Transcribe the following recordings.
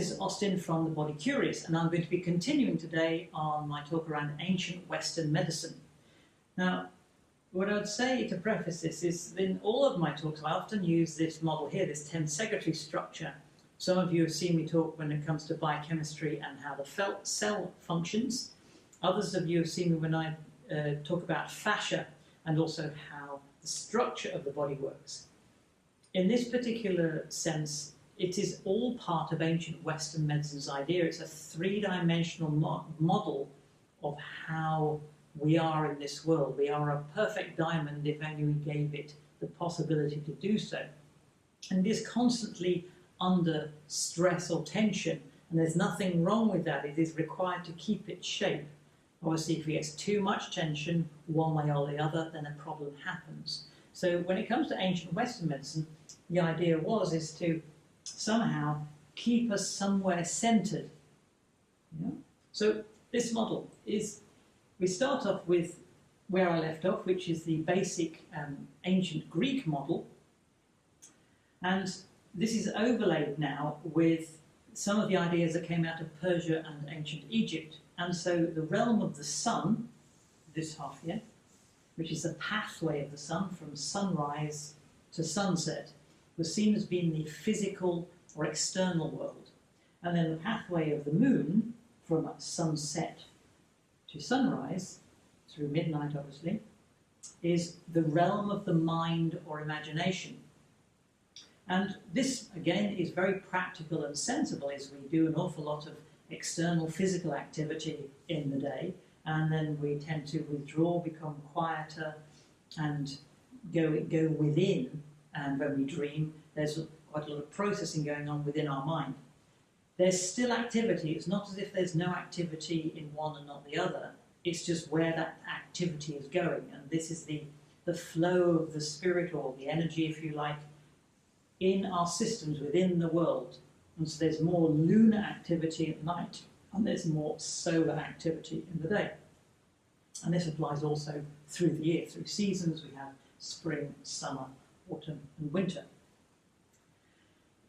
is Austin from The Body Curious, and I'm going to be continuing today on my talk around ancient Western medicine. Now, what I would say to preface this is in all of my talks, I often use this model here, this tensegrity structure. Some of you have seen me talk when it comes to biochemistry and how the cell functions. Others of you have seen me when I talk about fascia and also how the structure of the body works. In this particular sense, it is all part of ancient Western medicine's idea. It's a three-dimensional model of how we are in this world. We are a perfect diamond if only we gave it the possibility to do so. And it is constantly under stress or tension, and there's nothing wrong with that. It is required to keep its shape. Obviously, if it gets too much tension one way or the other, then a problem happens. So when it comes to ancient Western medicine, the idea is to somehow keep us somewhere centered. So this model is, we start off with where I left off, which is the basic ancient Greek model. And this is overlaid now with some of the ideas that came out of Persia and ancient Egypt. And so the realm of the sun, this half here, which is the pathway of the sun from sunrise to sunset, was seen as being the physical or external world. And then the pathway of the moon from sunset to sunrise, through midnight obviously, is the realm of the mind or imagination. And this, again, is very practical and sensible as we do an awful lot of external physical activity in the day, and then we tend to withdraw, become quieter, and go within. And when we dream, there's quite a lot of processing going on within our mind. There's still activity. It's not as if there's no activity in one and not the other. It's just where that activity is going. And this is the flow of the spirit, or the energy, if you like, in our systems within the world. And so there's more lunar activity at night, and there's more solar activity in the day. And this applies also through the year. Through seasons, we have spring, summer, autumn and winter.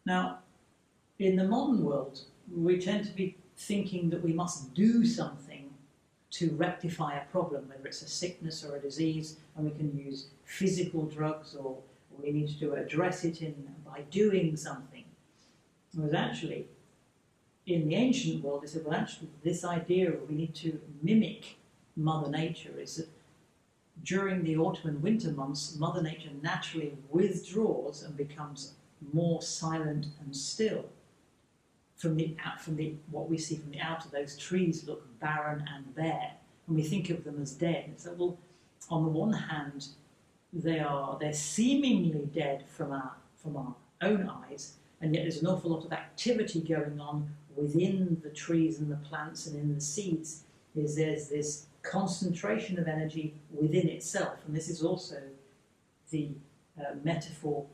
Now, in the modern world, we tend to be thinking that we must do something to rectify a problem, whether it's a sickness or a disease, and we can use physical drugs, or we need to address it by doing something. Whereas actually, in the ancient world, they said, well, actually, this idea of we need to mimic Mother Nature is that during the autumn and winter months, Mother Nature naturally withdraws and becomes more silent and still. What we see from the outer, those trees look barren and bare, and we think of them as dead. And so, well, on the one hand, they're seemingly dead from our own eyes, and yet there's an awful lot of activity going on within the trees and the plants and in the seeds. There's this concentration of energy within itself, and this is also the metaphor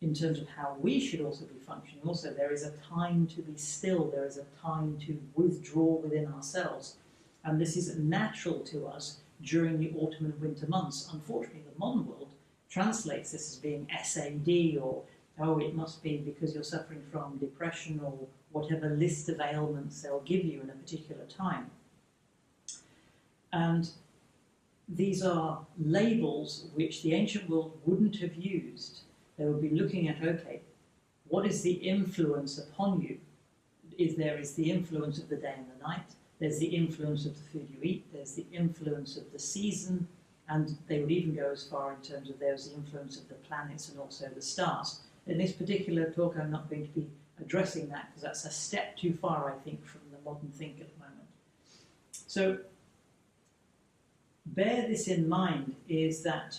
in terms of how we should also be functioning. Also, there is a time to be still, there is a time to withdraw within ourselves, and this is natural to us during the autumn and winter months. Unfortunately, the modern world translates this as being SAD, or oh, it must be because you're suffering from depression, or whatever list of ailments they'll give you in a particular time. And these are labels which the ancient world wouldn't have used. They would be looking at, okay, what is the influence upon you? There is the influence of the day and the night, there's the influence of the food you eat, there's the influence of the season, and they would even go as far in terms of there's the influence of the planets and also the stars. In this particular talk, I'm not going to be addressing that because that's a step too far, I think, from the modern think at the moment. So, bear this in mind, is that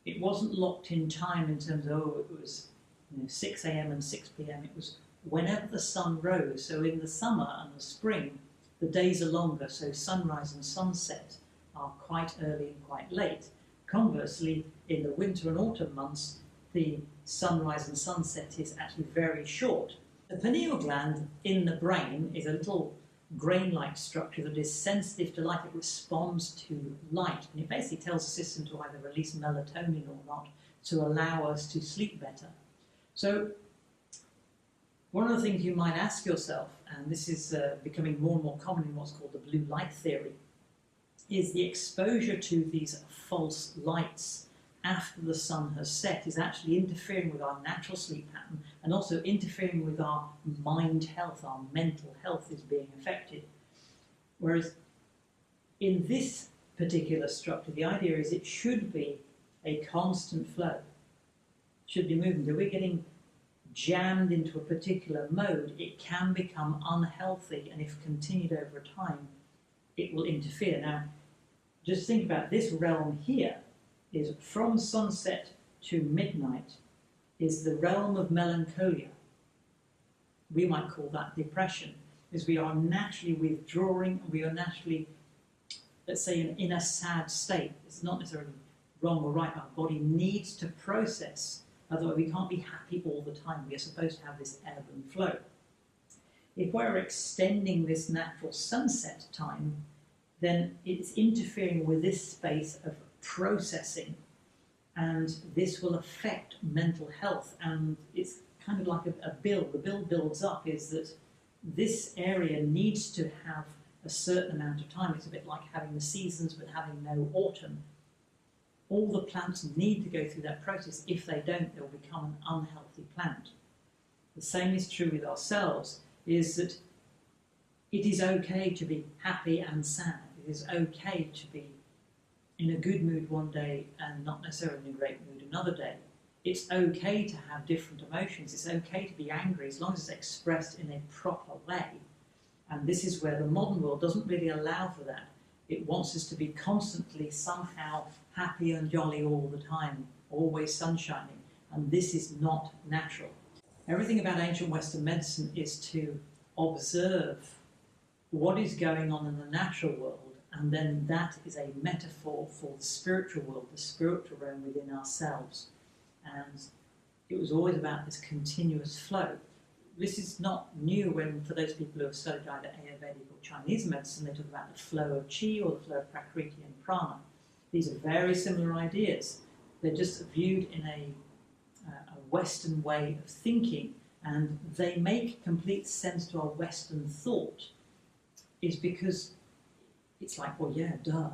it wasn't locked in time in terms of, oh, it was 6 a.m. and 6 p.m. It was whenever the sun rose. So in the summer and the spring, the days are longer, so sunrise and sunset are quite early and quite late. Conversely, in the winter and autumn months, the sunrise and sunset is actually very short. The pineal gland in the brain is a little grain-like structure that is sensitive to light. It responds to light, and it basically tells the system to either release melatonin or not to allow us to sleep better. So One of the things you might ask yourself, and this is becoming more and more common in what's called the blue light theory, is the exposure to these false lights after the sun has set is actually interfering with our natural sleep pattern and also interfering with our mind health, our mental health is being affected. Whereas in this particular structure, the idea is it should be a constant flow, it should be moving. If we're getting jammed into a particular mode, it can become unhealthy, and if continued over time, it will interfere. Now, just think about this realm here is from sunset to midnight is the realm of melancholia. We might call that depression, because we are naturally withdrawing, we are naturally, let's say, in a sad state. It's not necessarily wrong or right. Our body needs to process, otherwise we can't be happy all the time. We are supposed to have this ebb and flow. If we're extending this natural sunset time, then it's interfering with this space of processing, and this will affect mental health. And it's kind of like a bill. The bill builds up, is that this area needs to have a certain amount of time. It's a bit like having the seasons but having no autumn. All the plants need to go through that process. If they don't, they'll become an unhealthy plant. The same is true with ourselves, is that it is okay to be happy and sad. It is okay to be in a good mood one day and not necessarily in a great mood another day. It's okay to have different emotions. It's okay to be angry as long as it's expressed in a proper way. And this is where the modern world doesn't really allow for that. It wants us to be constantly somehow happy and jolly all the time, always sunshining. And this is not natural. Everything about ancient Western medicine is to observe what is going on in the natural world, and then that is a metaphor for the spiritual world, the spiritual realm within ourselves. And it was always about this continuous flow. This is not new when, for those people who have studied either Ayurvedic or Chinese medicine, they talk about the flow of Qi or the flow of Prakriti and Prana. These are very similar ideas. They're just viewed in a Western way of thinking, and they make complete sense to our Western thought, is because it's like, well, yeah, duh.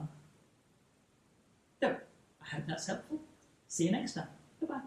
So, I hope that's helpful. See you next time. Goodbye.